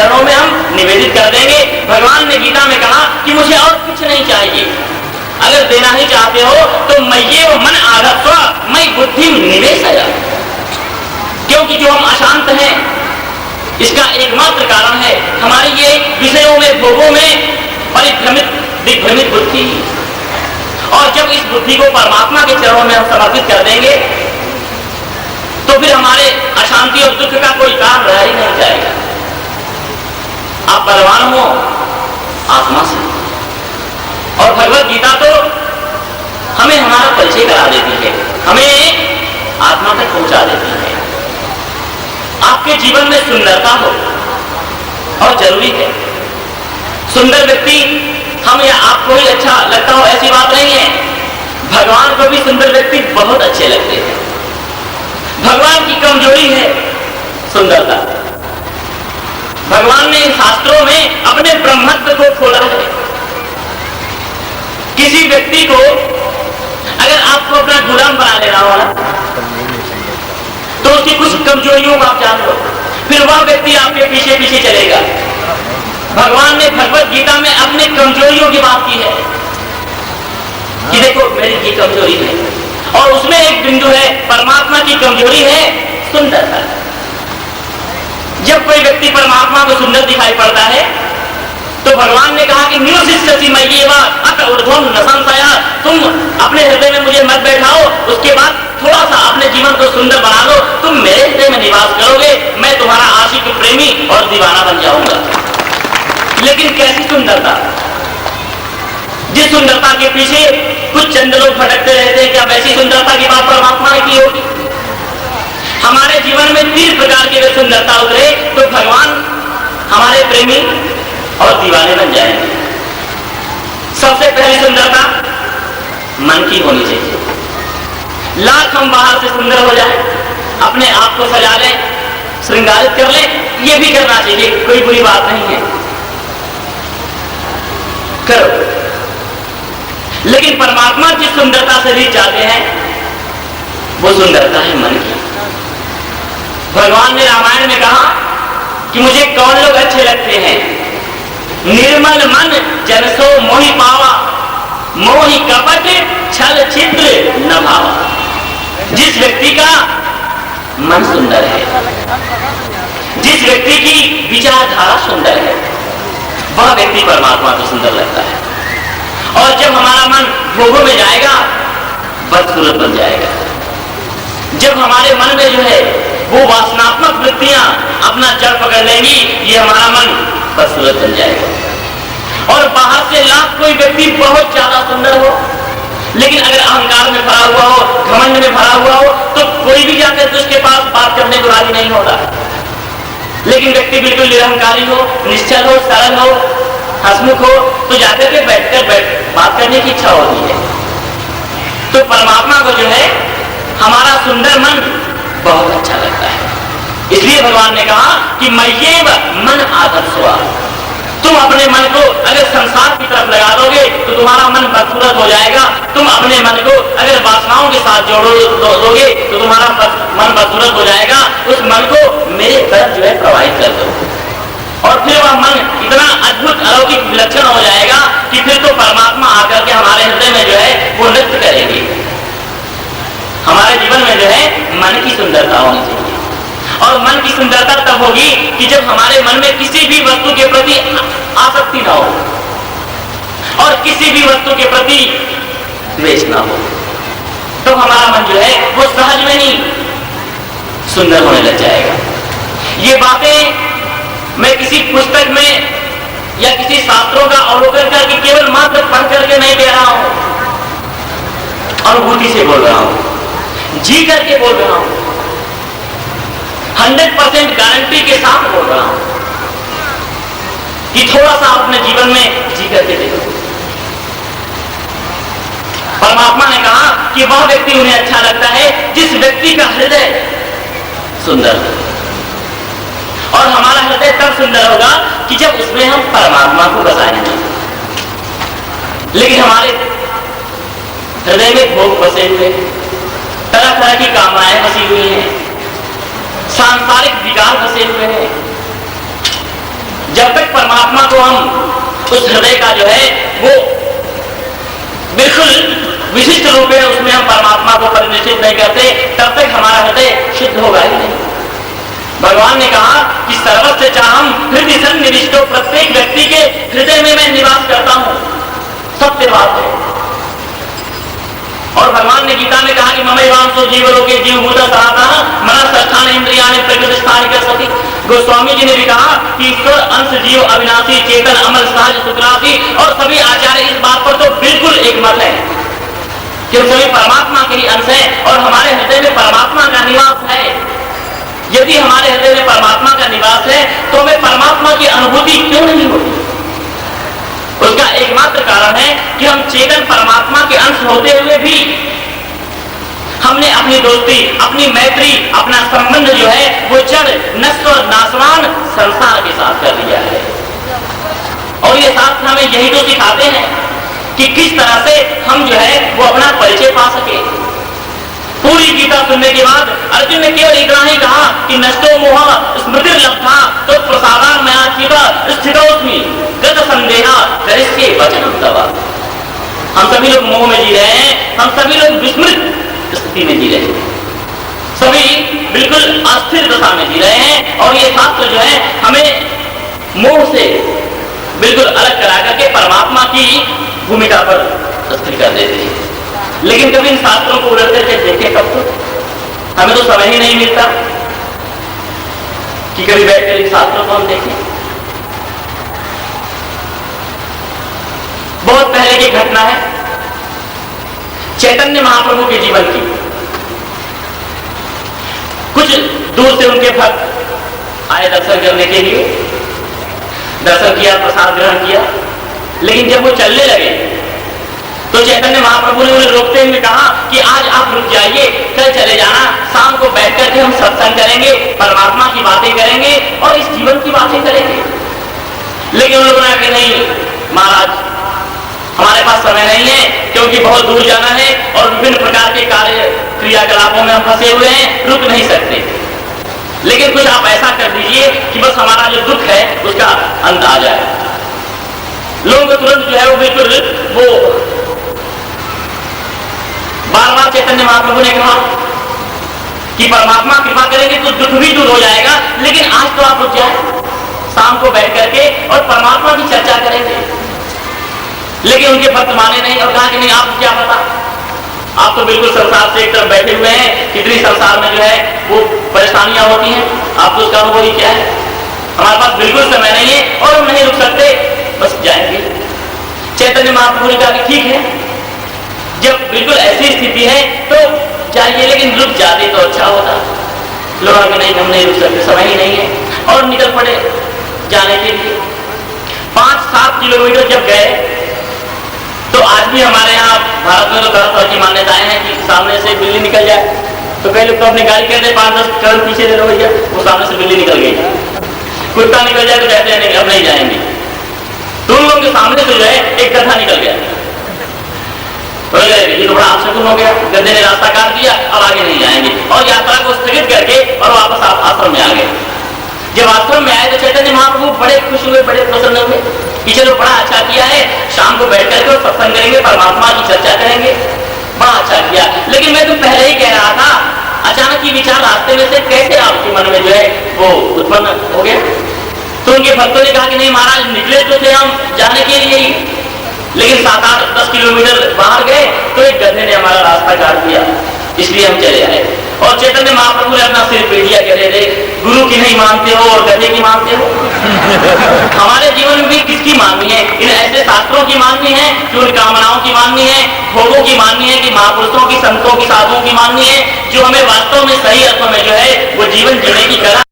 चरणों में हम निवेदित कर देंगे। भगवान ने गीता में कहा कि मुझे और कुछ नहीं चाहिए, अगर देना ही चाहते हो तो मय्येव मन आधत्स्व मयि बुद्धिम निवेशय। क्योंकि जो हम अशांत हैं इसका एकमात्र कारण है हमारी ये विषयों में, भोगों में परिभ्रमित दिग्भ्रमित बुद्धि। और जब इस बुद्धि को परमात्मा के चरणों में हम समर्पित कर देंगे तो फिर हमारे अशांति और दुख का कोई कारण रह ही नहीं जाएगा। आप बलवान हो आत्मा से, और भगवत गीता तो हमें हमारा परिचय करा देती है, हमें आत्मा तक पहुंचा देती है। आपके जीवन में सुंदरता हो और जरूरी है। सुंदर व्यक्ति हम या आपको ही अच्छा लगता हो ऐसी बात नहीं है, भगवान को भी सुंदर व्यक्ति बहुत अच्छे लगते हैं। भगवान की कमजोरी है सुंदरता। भगवान ने शास्त्रों में अपने ब्रह्मत्व को खोला है। किसी व्यक्ति को अगर आपको अपना गुलाम बना लेना हो ना, तो उसकी कुछ कमजोरियों को आप जान लो, फिर वह व्यक्ति आपके पीछे पीछे चलेगा। भगवान ने भगवत गीता में अपने कमजोरियों की बात की है कि देखो मेरी ये कमजोरी है, और उसमें एक बिंदु है परमात्मा की कमजोरी है सुंदरता। जब कोई व्यक्ति परमात्मा को सुंदर दिखाई पड़ता है तो भगवान ने कहा कि निवसिष्यसि मय्येव अत ऊर्ध्वं न संशयः। तुम अपने हृदय में मुझे मत बैठाओ, उसके बाद थोड़ा सा अपने जीवन को सुंदर बना लो, तुम मेरे हृदय में निवास करोगे, मैं तुम्हारा आशिक प्रेमी और दीवाना बन जाऊंगा। लेकिन कैसी सुंदरता? जिस सुंदरता के पीछे कुछ चंद लोग भटकते रहते हैं, क्या वैसी सुंदरता की बात परमात्मा ने की होगी? हमारे जीवन में 3 प्रकार की वे सुंदरता उतरे तो भगवान हमारे प्रेमी और दीवाने बन जाएंगे। सबसे पहली सुंदरता मन की होनी चाहिए। लाख हम बाहर से सुंदर हो जाए, अपने आप को सजा लें, श्रृंगारित कर लें, ये भी करना चाहिए, कोई बुरी बात नहीं है, करो। लेकिन परमात्मा जिस सुंदरता से रीत जाते हैं वो सुंदरता है मन की। भगवान ने रामायण में कहा कि मुझे कौन लोग अच्छे लगते हैं? निर्मल मन जन सो मोहि पावा, मोहि कपट छल छिद्र न भावा। जिस व्यक्ति का मन सुंदर है, जिस व्यक्ति की विचारधारा सुंदर है, वह व्यक्ति परमात्मा को सुंदर लगता है। और जब हमारा मन भोगों में जाएगा बदसूरत बन जाएगा। जब हमारे मन में जो है वो वासनात्मक वृत्तियां अपना जड़ पकड़ लेंगी, ये हमारा मन बदसूरत बन जाएगा। और बाहर से लाख कोई व्यक्ति बहुत ज्यादा सुंदर हो, लेकिन अगर अहंकार में भरा हुआ हो, घमंड में भरा हुआ हो, तो कोई भी जाकर उसके पास बात करने को राजी नहीं होता। लेकिन व्यक्ति बिल्कुल निरहंकारी हो, निश्चल हो, सरल हो, हंसमुख हो, तो जाकर के बैठकर बात करने की इच्छा होती है। तो परमात्मा को जो है हमारा सुंदर मन बहुत अच्छा लगता है। इसलिए भगवान ने कहा कि मय्येव मन आधत्स्व। तुम अपने मन को अगर संसार की तरफ लगा दोगे तो तुम्हारा मन बदसूरत हो जाएगा। तुम अपने मन को अगर वासनाओं के साथ दोगे तो तुम्हारा मन बदसूरत हो जाएगा। उस मन को मेरे तरफ जो है प्रवाहित कर दो, और फिर वह मन इतना अद्भुत अलौकिक विलक्षण हो जाएगा कि फिर तो परमात्मा आकर के हमारे हृदय में जो है वो नृत्य करेंगे। हमारे जीवन में जो है मन की सुंदरता होनी चाहिए, और मन की सुंदरता तब होगी कि जब हमारे मन में किसी भी वस्तु के प्रति आसक्ति ना हो और किसी भी वस्तु के प्रति द्वेष ना हो, तो हमारा मन जो है वो सहज में ही सुंदर होने लग जाएगा। ये बातें मैं किसी पुस्तक में या किसी शास्त्रों का अवलोकन करके केवल मात्र पढ़ करके नहीं कह रहा हूं, अनुभूति से बोल रहा हूं, जी करके बोल रहा हूं, 100% गारंटी के साथ बोल रहा हूं कि थोड़ा सा अपने जीवन में जी करके देखो। परमात्मा ने कहा कि वह व्यक्ति उन्हें अच्छा लगता है जिस व्यक्ति का हृदय सुंदर हो, और हमारा हृदय तब सुंदर होगा कि जब उसमें हम परमात्मा को बसाएंगे। लेकिन हमारे हृदय में भोग बसे हुए, तरह तरह की कामनाएं बसी हुई हैं, सांसारिक विकार बसे हुए हैं, जब तक परमात्मा को हम उस हृदय का जो है वो बिल्कुल विशिष्ट रूप है उसमें हम परमात्मा को परिनिष्ठित नहीं करते, तब तक हमारा हृदय शुद्ध होगा ही नहीं। भगवान ने कहा कि सर्वस्य चाहम हृदय सन्निविष्टो, प्रत्येक व्यक्ति के हृदय में मैं निवास करता हूं। सत्य बात है। और भगवान ने गीता में कहा कि ममैवांसो जीवलोके जीवभूता सनातनः मनः इंद्रियाणि प्रकृतिस्थानि कर्षति। गोस्वामी जी ने भी कहा कि ईश्वर अंश जीव अविनाशी चेतन अमर सहज सुखरासी, और सभी आचार्य इस बात पर तो बिल्कुल एकमत है कि हम सभी परमात्मा के ही अंश है और हमारे हृदय में परमात्मा का निवास है। यदि हमारे हृदय में परमात्मा का निवास है तो हमें परमात्मा की अनुभूति क्यों नहीं होती? उसका एकमात्र कारण है कि हम चेतन परमात्मा के अंश होते हुए भी हमने अपनी दोस्ती, अपनी मैत्री, अपना संबंध जो है वो जड़ नश्वर और नाशवान संसार के साथ कर लिया है। और ये शास्त्र हमें यही तो सिखाते हैं कि किस तरह से हम जो है वो अपना परिचय पा सके। पूरी गीता सुनने के बाद अर्जुन ने केवल इतना ही कहा कि नष्टो मोह स्मृति लब्धा तो प्रसादान मया चिता स्थितोस्मि गत संदेहा करिष्ये वचनं तव। हम सभी लोग मोह में जी रहे हैं, हम सभी लोग विस्मृत स्थिति में जी रहे हैं, सभी बिल्कुल अस्थिर दशा में जी रहे हैं। और ये शास्त्र जो है हमें मोह से बिल्कुल अलग करा करके परमात्मा की भूमिका पर स्थिर कर देते हैं। लेकिन कभी इन शास्त्रों को उलट करके देखें कब तो हमें तो समय ही नहीं मिलता कि कभी बैठकर इन शास्त्रों को हम देखें। बहुत पहले की घटना है चैतन्य महाप्रभु के जीवन की। कुछ दूर से उनके भक्त आए दर्शन करने के लिए, दर्शन किया, प्रसाद ग्रहण किया, लेकिन जब वो चलने लगे तो चैतन्य महाप्रभु ने उन्हें रोकते हुए कहा कि आज आप रुक जाइए, कल चले जाना, शाम को बैठ करके हम सत्संग करेंगे, परमात्मा की बातें करेंगे और इस जीवन की बातें करेंगे। लेकिन उन्होंने कहा कि नहीं महाराज, हमारे पास समय नहीं है क्योंकि बहुत दूर जाना है और विभिन्न प्रकार के कार्य क्रियाकलापों में हम फंसे हुए हैं, रुक नहीं सकते। लेकिन कुछ आप ऐसा कर दीजिए कि बस हमारा जो दुख है उसका अंत आ जाए। लोगों को तुरंत जो है वो बिल्कुल वो बार बार चैतन्य महाप्रभु ने कहा कि परमात्मा कृपा करेंगे तो दुख भी दूर हो जाएगा, लेकिन आज तो आप रुक जाए, शाम को बैठ करके और परमात्मा की चर्चा करेंगे। लेकिन उनके भक्त माने नहीं और कहा कि नहीं, आपको क्या पता, आप तो बिल्कुल संसार से एक तरफ बैठे हुए हैं, कितनी संसार में जो है वो परेशानियां होती हैं, आपको उसका अनुभव ही क्या है, हमारे पास बिल्कुल समय नहीं है और हम नहीं रुक सकते, बस जाएंगे। चैतन्य महाप्रभु ने कहा कि ठीक है, जब बिल्कुल ऐसी स्थिति है तो जाइए, लेकिन रुक जाते तो अच्छा होता। लोग आगे नहीं, हम नहीं रुक सकते, समय ही नहीं है, और निकल पड़े जाने के लिए। 5-7 किलोमीटर जब गए तो आज भी हमारे यहाँ भारत में तो तरह तरह की मान्यताएं हैं कि सामने से बिल्ली निकल जाए तो कई लोग तो अपनी गाड़ी कहते हैं 5-10 कदम पीछे ले लो भैया, वो सामने से बिल्ली निकल गई। कुत्ता निकल जाए तो कहते हैं नहीं अब नहीं जाएंगे। तो उन लोगों के सामने से जो है एक गधा निकल गया, ये तो बड़ा अपशकुन हो गया, गधे ने रास्ता काट दिया, अब आगे नहीं जाएंगे, और यात्रा को स्थगित करके और वापस आश्रम में आ गए। जब आश्रम में आए तो चैतन्य महाप्रभु बड़े खुश हुए, बड़े प्रसन्न हुए कि चलो बड़ा अच्छा किया है, शाम को बैठ करके सत्संग करेंगे, परमात्मा की चर्चा करेंगे, बड़ा अच्छा किया। लेकिन मैं तो पहले ही कह रहा था, अचानक ये विचार रास्ते में से कैसे आपके मन में जो है वो उत्पन्न हो गया? तो उनके भक्तों ने कहा कि नहीं महाराज, निकले तो थे हम जाने के लिए ही, लेकिन 7-8-10 किलोमीटर बाहर गए तो एक गधे ने हमारा रास्ता काट दिया, इसलिए हम चले आए। और चैतन्य महाप्रभु ने अपना सिर पीट दिया, कहते थे गुरु की नहीं मानते हो और गधे की मानते हो। हमारे जीवन में भी किसकी माननी है? इन ऐसे शास्त्रों की माननी है कि उन कामनाओं की माननी है, भोगों की माननी है, कि महापुरुषों की, संतों की, साधुओं की माननी है, जो हमें वास्तव में सही अर्थों में जो है वो जीवन जीने की कला